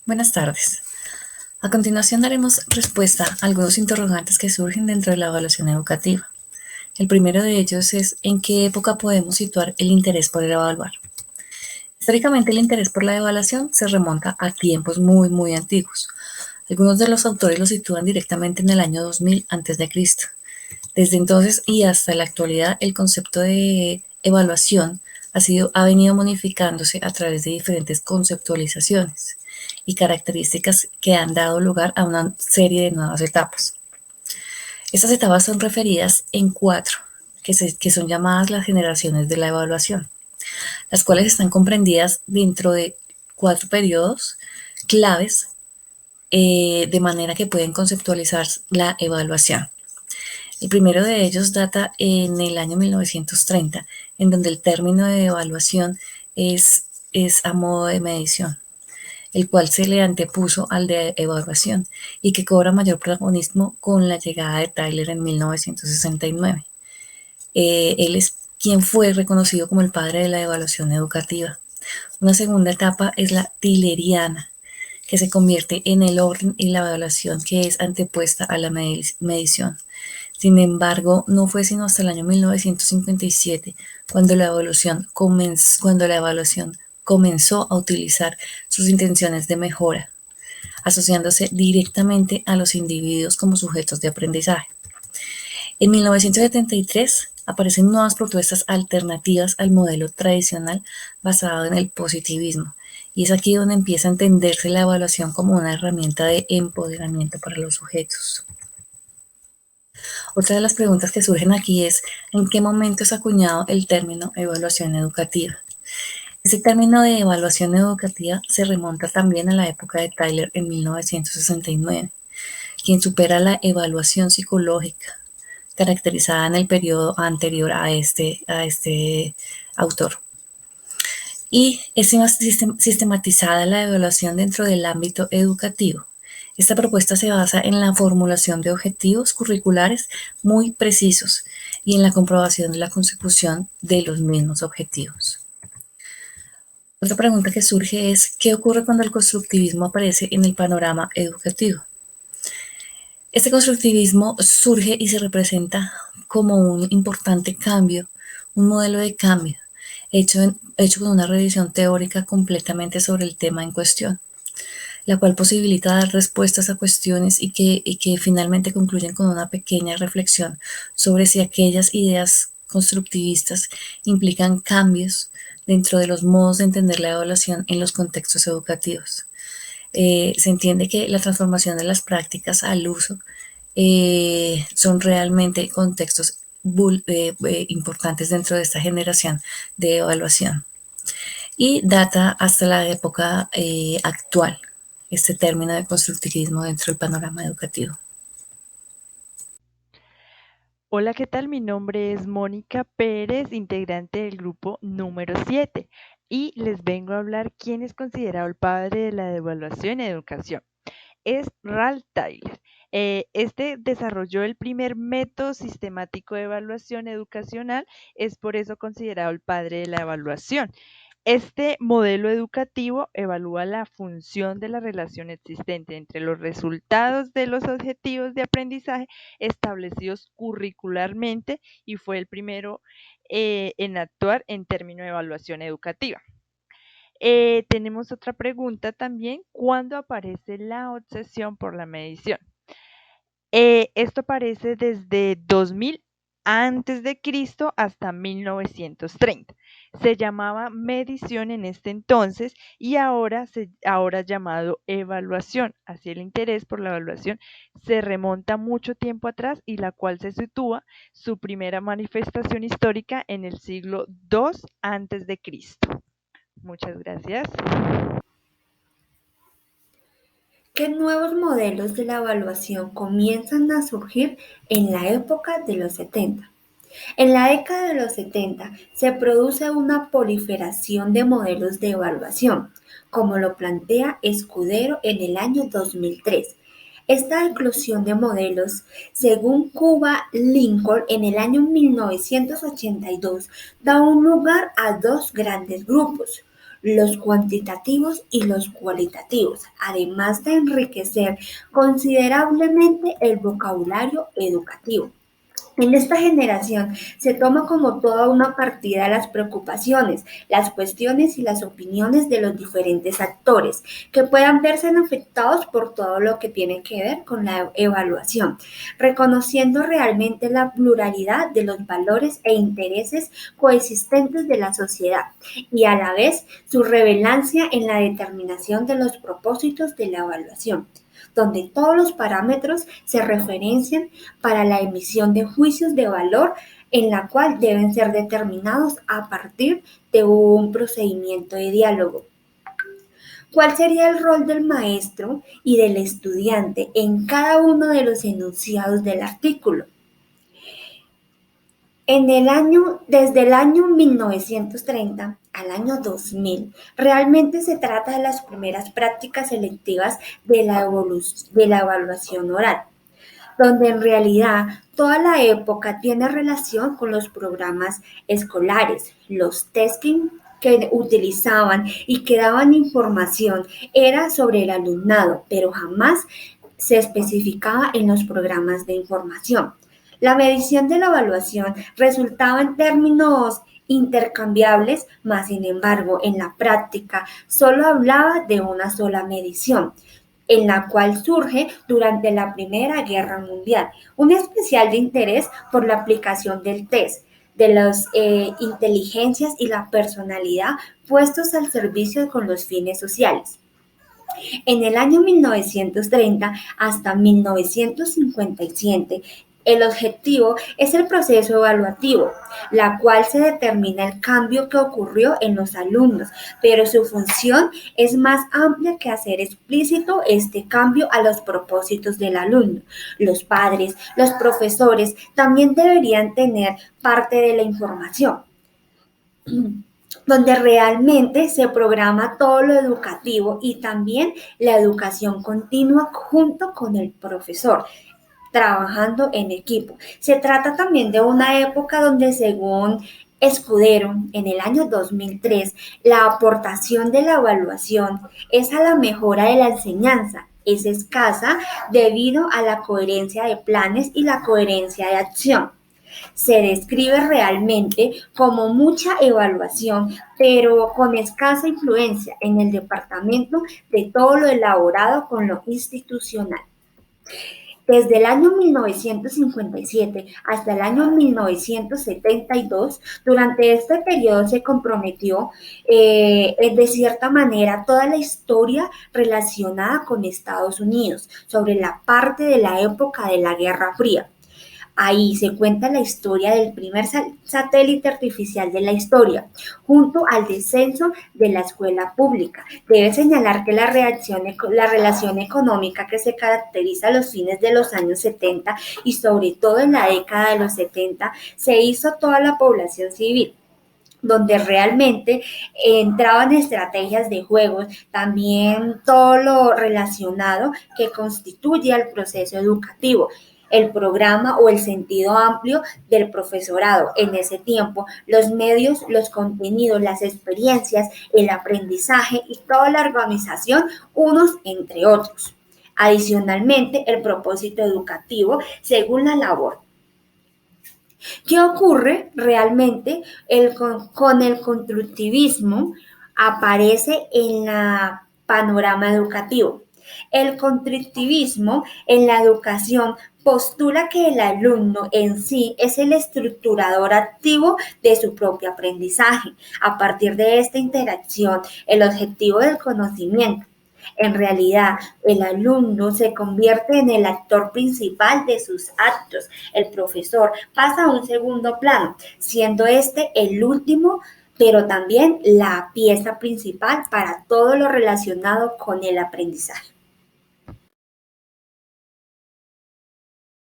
Buenas tardes. A continuación daremos respuesta a algunos interrogantes que surgen dentro de la evaluación educativa. El primero de ellos es ¿en qué época podemos situar el interés por evaluar? Históricamente el interés por la evaluación se remonta a tiempos muy antiguos. Algunos de los autores lo sitúan directamente en el año 2000 a.C. Desde entonces y hasta la actualidad, el concepto de evaluación ha venido modificándose a través de diferentes conceptualizaciones y características que han dado lugar a una serie de nuevas etapas. Estas etapas son referidas en cuatro, que son llamadas las generaciones de la evaluación, las cuales están comprendidas dentro de cuatro periodos claves, de manera que pueden conceptualizar la evaluación. El primero de ellos data en el año 1930, en donde el término de evaluación es a modo de medición, el cual se le antepuso al de evaluación y que cobra mayor protagonismo con la llegada de Tyler en 1969. Él es quien fue reconocido como el padre de la evaluación educativa. Una segunda etapa es la Tyleriana, que se convierte en el orden y la evaluación que es antepuesta a la medición. Sin embargo, no fue sino hasta el año 1957 cuando la evaluación comenzó a utilizar sus intenciones de mejora, asociándose directamente a los individuos como sujetos de aprendizaje. En 1973 aparecen nuevas propuestas alternativas al modelo tradicional basado en el positivismo, y es aquí donde empieza a entenderse la evaluación como una herramienta de empoderamiento para los sujetos. Otra de las preguntas que surgen aquí es ¿en qué momento es acuñado el término evaluación educativa? Ese término de evaluación educativa se remonta también a la época de Tyler en 1969, quien supera la evaluación psicológica caracterizada en el periodo anterior a este autor. Y es más sistematizada la evaluación dentro del ámbito educativo. Esta propuesta se basa en la formulación de objetivos curriculares muy precisos y en la comprobación de la consecución de los mismos objetivos. Otra pregunta que surge es, ¿qué ocurre cuando el constructivismo aparece en el panorama educativo? Este constructivismo surge y se representa como un importante cambio, un modelo de cambio, hecho con una revisión teórica completamente sobre el tema en cuestión, la cual posibilita dar respuestas a cuestiones y que finalmente concluyen con una pequeña reflexión sobre si aquellas ideas constructivistas implican cambios dentro de los modos de entender la evaluación en los contextos educativos. Se entiende que la transformación de las prácticas al uso son realmente contextos importantes dentro de esta generación de evaluación y data hasta la época actual, este término de constructivismo dentro del panorama educativo. Hola, ¿qué tal? Mi nombre es Mónica Pérez, integrante del grupo número 7, y les vengo a hablar quién es considerado el padre de la evaluación en educación. Es Ralph Tyler. Este desarrolló el primer método sistemático de evaluación educacional, es por eso considerado el padre de la evaluación. Este modelo educativo evalúa la función de la relación existente entre los resultados de los objetivos de aprendizaje establecidos curricularmente y fue el primero en actuar en términos de evaluación educativa. Tenemos otra pregunta también, ¿cuándo aparece la obsesión por la medición? Esto aparece desde 2000 antes de Cristo hasta 1930. Se llamaba medición en este entonces y ahora llamado evaluación. Así el interés por la evaluación se remonta mucho tiempo atrás y la cual se sitúa su primera manifestación histórica en el siglo II antes de Cristo. Muchas gracias. ¿Qué nuevos modelos de la evaluación comienzan a surgir en la época de los 70? En la década de los 70 se produce una proliferación de modelos de evaluación, como lo plantea Escudero en el año 2003. Esta inclusión de modelos, según Cuba Lincoln en el año 1982, da un lugar a dos grandes grupos: los cuantitativos y los cualitativos, además de enriquecer considerablemente el vocabulario educativo. En esta generación se toma como toda una partida las preocupaciones, las cuestiones y las opiniones de los diferentes actores que puedan verse afectados por todo lo que tiene que ver con la evaluación, reconociendo realmente la pluralidad de los valores e intereses coexistentes de la sociedad y a la vez su relevancia en la determinación de los propósitos de la evaluación, donde todos los parámetros se referencian para la emisión de juicios de valor en la cual deben ser determinados a partir de un procedimiento de diálogo. ¿Cuál sería el rol del maestro y del estudiante en cada uno de los enunciados del artículo? Desde el año 1930 al año 2000, realmente se trata de las primeras prácticas selectivas de la evaluación oral, donde en realidad toda la época tiene relación con los programas escolares, los testing que utilizaban y que daban información era sobre el alumnado, pero jamás se especificaba en los programas de información. La medición de la evaluación resultaba en términos intercambiables, mas sin embargo en la práctica solo hablaba de una sola medición, en la cual surge durante la Primera Guerra Mundial, un especial de interés por la aplicación del test, de las inteligencias y la personalidad puestos al servicio con los fines sociales. En el año 1930 hasta 1957, el objetivo es el proceso evaluativo, la cual se determina el cambio que ocurrió en los alumnos, pero su función es más amplia que hacer explícito este cambio a los propósitos del alumno. Los padres, los profesores también deberían tener parte de la información, donde realmente se programa todo lo educativo y también la educación continua junto con el profesor, trabajando en equipo. Se trata también de una época donde, según Escudero, en el año 2003, la aportación de la evaluación es a la mejora de la enseñanza. Es escasa debido a la coherencia de planes y la coherencia de acción. Se describe realmente como mucha evaluación, pero con escasa influencia en el departamento de todo lo elaborado con lo institucional. Desde el año 1957 hasta el año 1972, durante este periodo se comprometió de cierta manera toda la historia relacionada con Estados Unidos sobre la parte de la época de la Guerra Fría. Ahí se cuenta la historia del primer satélite artificial de la historia, junto al descenso de la escuela pública. Debe señalar que la relación económica que se caracteriza a los fines de los años 70 y sobre todo en la década de los 70 se hizo toda la población civil, donde realmente entraban estrategias de juegos, también todo lo relacionado que constituye al proceso educativo, el programa o el sentido amplio del profesorado. En ese tiempo, los medios, los contenidos, las experiencias, el aprendizaje y toda la organización, unos entre otros. Adicionalmente, el propósito educativo según la labor. ¿Qué ocurre realmente con el constructivismo? Aparece en el panorama educativo. El constructivismo en la educación postula que el alumno en sí es el estructurador activo de su propio aprendizaje. A partir de esta interacción, el objetivo del conocimiento. En realidad, el alumno se convierte en el actor principal de sus actos. El profesor pasa a un segundo plano, siendo este el último, pero también la pieza principal para todo lo relacionado con el aprendizaje.